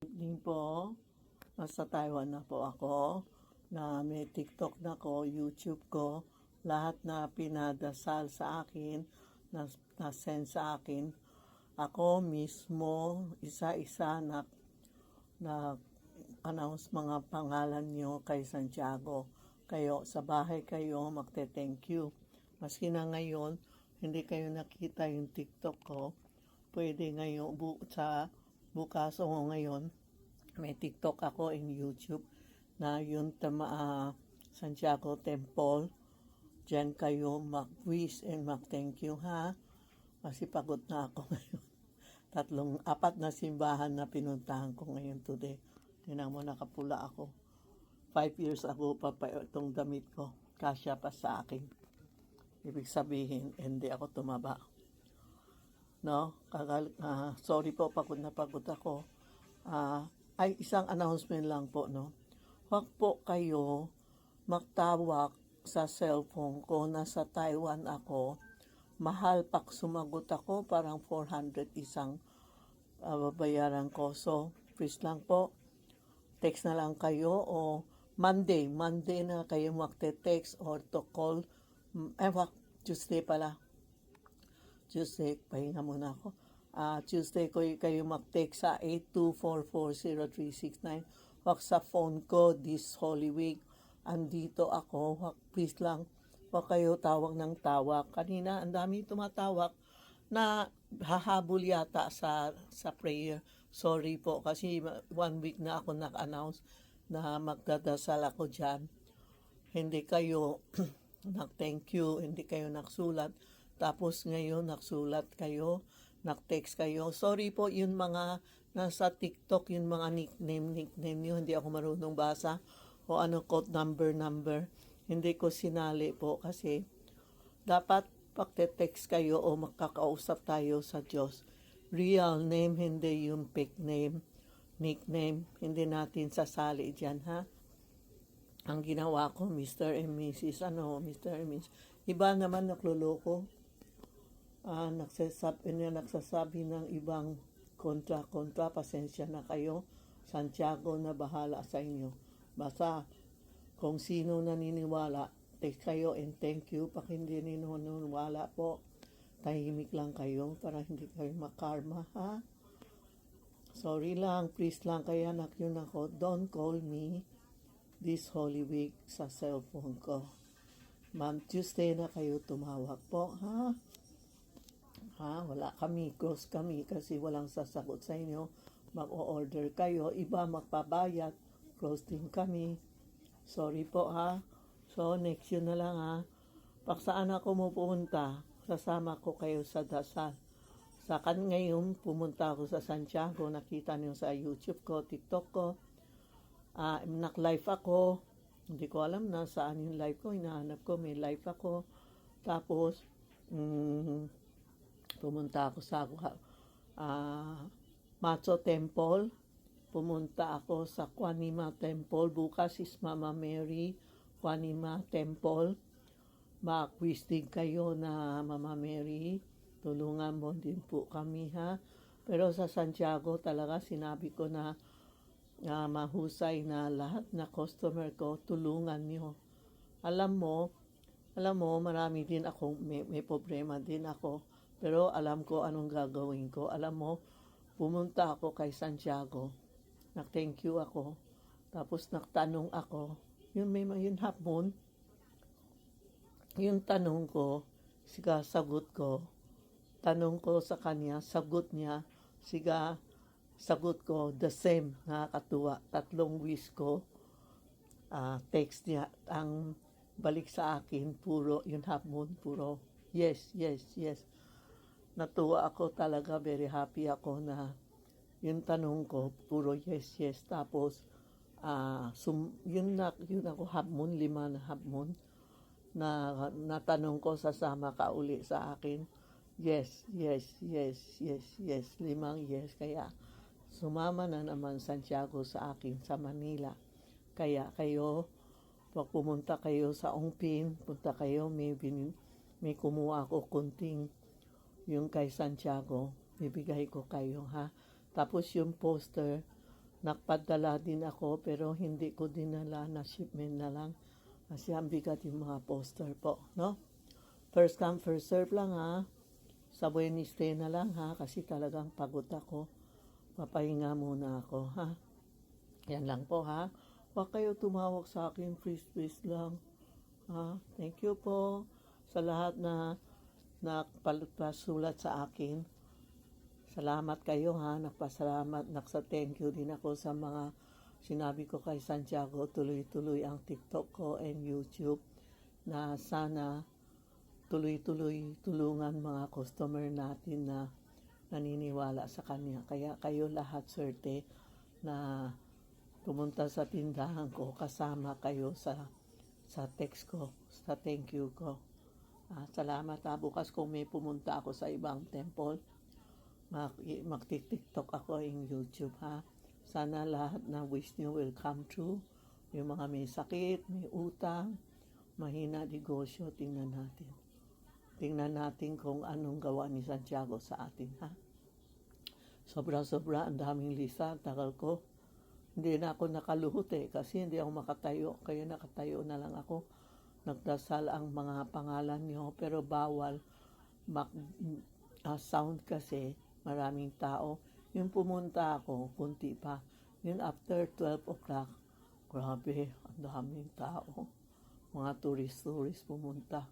Evening po, nasa Taiwan na po ako, na may TikTok na ko, YouTube ko, lahat na pinadasal sa akin, na-send sa akin. Ako mismo, isa-isa na announce mga pangalan nyo kay Santiago. Kayo, sa bahay kayo, magte-thank you. Maski na ngayon, hindi kayo nakita yung TikTok ko, pwede ngayon sa bukas o ngayon, may TikTok ako in YouTube na yung Santiago Temple. Diyan kayo mag-wish and mag-thank you, ha? Kasi pagod na ako ngayon. Apat na simbahan na pinuntahan ko ngayon today. Tingnan mo, nakapula ako. 5 years ago pa itong damit ko. Kasya pa sa akin. Ibig sabihin, hindi ako tumaba. No? Sorry po, pagod na pagod ako. Ay, isang announcement lang po, no? Huwag po kayo magtawag sa cellphone ko. Nasa Taiwan ako. Mahal pag sumagot ako, parang 400 isang babayaran ko. So, please lang po, text na lang kayo o Monday na kayo magte-text or to call. Tuesday pala. Tuesday, pahinga muna ako. Tuesday ko kayo mag-text sa 82440369. Wag sa phone ko this Holy Week. Andito ako. Please lang, wag kayo tawag ng tawag. Kanina, ang dami tumatawag na hahabol yata sa prayer. Sorry po, kasi 1 week na ako nag-announce na magdadasal ako dyan. Hindi kayo nag-thank you, hindi kayo nagsulat. Tapos ngayon, nagsulat kayo, nag-text kayo. Sorry po, yun mga nasa TikTok, yun mga nickname nyo, hindi ako marunong basa. O ano, code number. Hindi ko sinali po kasi dapat pagte-text kayo o makakausap tayo sa Diyos. Real name, hindi yung fake name, nickname. Hindi natin sasali dyan, ha? Ang ginawa ko, Mr. and Mrs. Mr. and Mrs. Iba naman nagluloko. Nagsasabi ng ibang kontra, pasensya na kayo. Santiago na bahala sa inyo. Basta, kung sino naniniwala, text kayo and thank you. Pag hindi naniniwala po, tahimik lang kayo para hindi kayo makarma, ha? Sorry lang, please lang, kaya yun ako. Don't call me this Holy Week sa cellphone ko. Ma'am, Tuesday na kayo tumawag po, ha? Wala kami, close kami kasi walang sasagot sa inyo. Mag-o-order kayo, iba magpabayad, close din kami. Sorry po, ha? So, next yun na lang, ha? Pag saan ako pupunta, sasama ko kayo sa dasal. Ngayon, pumunta ako sa Santiago, nakita niyo sa YouTube ko, TikTok ko. Nag-live ako. Hindi ko alam na saan yung live ko. Hinahanap ko, may live ako. Tapos, pumunta ako sa Macho Temple. Pumunta ako sa Kwanima Temple. Bukas is Mama Mary, Kwanima Temple. Mag-wish din kayo na Mama Mary. Tulungan mo din po kami, ha? Pero sa Santiago talaga sinabi ko na mahusay na lahat na customer ko, tulungan nyo. Alam mo, marami din ako, may problema din ako. Pero alam ko anong gagawin ko. Alam mo, pumunta ako kay Santiago. Nag-thank you ako. Tapos nagtanong ako. Yun hapon. Yung tanong ko, siga sagot ko. Tanong ko sa kanya, sagot niya. Siga sagot ko, the same, nakakatuwa. 3 wish ko, text niya, ang balik sa akin, puro, yun hapon, puro, yes. Natuwa ako talaga, very happy ako na yung tanong ko, puro yes. Tapos, yun ako hapon, 5 na hapon, na natanong ko, sasama ka uli sa akin. Yes, 5 yes. Kaya, sumama na naman Santiago sa akin sa Manila. Kaya kayo, pag pumunta kayo sa Ongpin, punta kayo, may kumuha ako kunting yung kay Santiago, bibigay ko kayo, ha? Tapos yung poster, Nagpadala din ako pero hindi ko dinala na shipment na lang. Kasi ang bigat yung mga poster po, no? First come, first serve lang ha. Sa Wednesday na lang ha, kasi talagang pagod ako. Papahinga muna ako ha. Yan lang po ha. Huwag kayo tumawag sa akin, please lang. Ha? Thank you po sa lahat na nagpasulat sa akin. Salamat kayo ha, nagpasalamat, thank you din ako sa mga sinabi ko kay Santiago, tuloy-tuloy ang TikTok ko and YouTube na sana tuloy-tuloy tulungan mga customer natin na naniniwala sa kanya. Kaya kayo lahat swerte na pumunta sa tindahan ko, kasama kayo sa text ko, sa thank you ko. Salamat ha. Bukas kung may pumunta ako sa ibang temple, magti-TikTok ako in YouTube ha. Sana lahat na wish nyo will come true. Yung mga may sakit, may utang, mahina negosyo, tingnan natin. Tingnan natin kung anong gawa ni Santiago sa atin ha. Sobra-sobra, ang daming lista, tagal ko. Hindi na ako nakaluhot kasi hindi ako makatayo. Kaya nakatayo na lang ako. Nagdasal ang mga pangalan nyo pero bawal sound kasi maraming tao. Yung pumunta ako, kunti pa. Yun after 12 o'clock, grabe, ang daming tao. Mga tourist pumunta.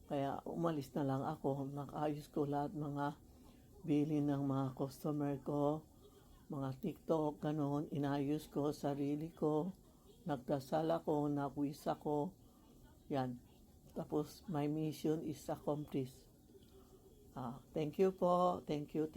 Kaya umalis na lang ako. Nakaayos ko lahat mga bili ng mga customer ko, mga TikTok, gano'n. Inayos ko sarili ko. Nagdasal ako, nagwis ako. Yan. Tapos, my mission is accomplished. Thank you po. Thank you.